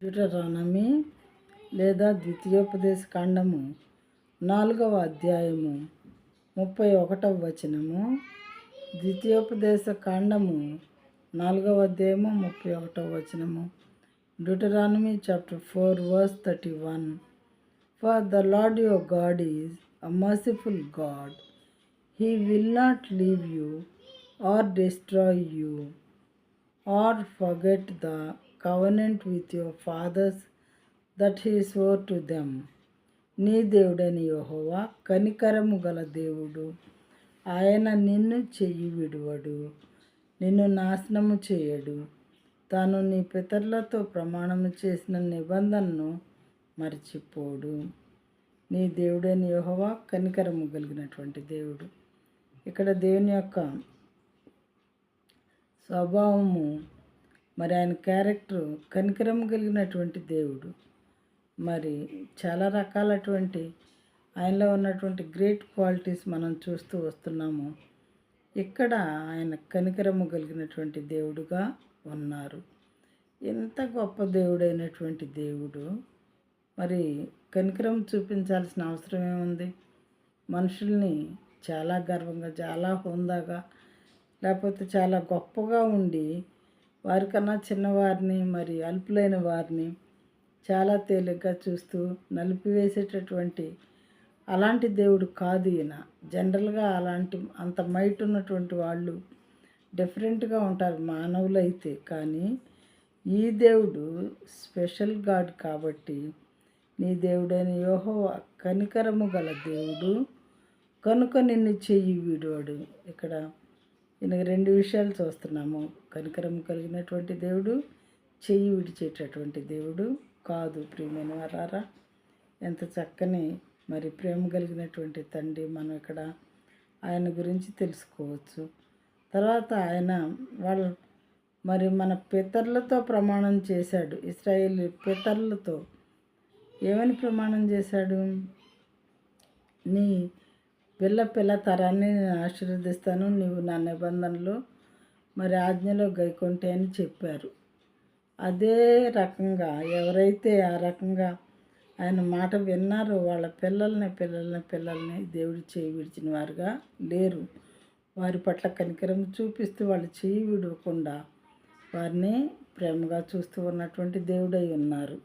Deuteronomy లేదా ద్వితీయోపదేశ కాండము 4వ అధ్యాయము 31వ వచనము. ద్వితీయోపదేశ కాండము 4వ అధ్యాయము 31వ వచనము. Deuteronomy chapter 4 verse 31. For the Lord your God is a merciful God. He will not leave you or destroy you or forget the covenant with your fathers that he swore to them. నీ దేవుడని యెహోవా కనికరము గల దేవుడు. ఆయన నిన్ను చెయ్యి విడువడు, నిన్ను నాశనము చేయడు. తాను నీ పితరులతో ప్రమాణము చేసిన నిబంధనను మర్చిపోడు. నీ దేవుడని యెహోవా కనికరము కలిగినటువంటి దేవుడు. ఇక్కడ దేవుని యొక్క స్వభావము, మరి ఆయన క్యారెక్టర్ కనికరం కలిగినటువంటి దేవుడు. మరి చాలా రకాలటువంటి ఆయనలో ఉన్నటువంటి గ్రేట్ క్వాలిటీస్ మనం చూస్తూ వస్తున్నాము. ఇక్కడ ఆయన కనికరము కలిగినటువంటి దేవుడుగా ఉన్నారు. ఎంత గొప్ప దేవుడైనటువంటి దేవుడు మరి కనికరం చూపించాల్సిన అవసరం ఏముంది? మనుషుల్ని చాలా గర్వంగా, చాలా హుందాగా, లేకపోతే చాలా గొప్పగా ఉండి వారికన్నా చిన్నవారిని, మరి అల్పులైన వారిని చాలా తేలిగ్గా చూస్తూ నలిపివేసేటటువంటి అలాంటి దేవుడు కాదు ఈయన. జనరల్గా అంత మైట్ ఉన్నటువంటి వాళ్ళు డిఫరెంట్గా ఉంటారు మానవులైతే, కానీ ఈ దేవుడు స్పెషల్ గాడ్ కాబట్టి నీ దేవుడైన యెహోవా కనికరము గల దేవుడు కనుక నిన్ను చెయ్యి విడువడు. ఇక్కడ ఈయన రెండు విషయాలు చూస్తున్నాము. కనికరము కలిగినటువంటి దేవుడు, చెయ్యి విడిచేటటువంటి దేవుడు కాదు. ప్రియమైన వారారా, ఎంత చక్కని మరి ప్రేమ కలిగినటువంటి తండ్రి మనం ఇక్కడ ఆయన గురించి తెలుసుకోవచ్చు. తర్వాత ఆయన మరి మన పితరులతో ప్రమాణం చేశాడు. ఇశ్రాయేలు పితరులతో ఏమని ప్రమాణం చేశాడు? నీ పిల్ల తరాన్ని నేను ఆశీర్వదిస్తాను, నీవు నా నిబంధనలో మరి ఆజ్ఞలో గైకొంటే అని చెప్పారు. అదే రకంగా ఎవరైతే ఆ రకంగా ఆయన మాట విన్నారో వాళ్ళ పిల్లల్ని దేవుడు చేయి విడిచిన వారుగా లేరు. వారి పట్ల కనికరం చూపిస్తూ వాళ్ళు చేయి విడవకుండా వారిని ప్రేమగా చూస్తూ ఉన్నటువంటి దేవుడై ఉన్నారు.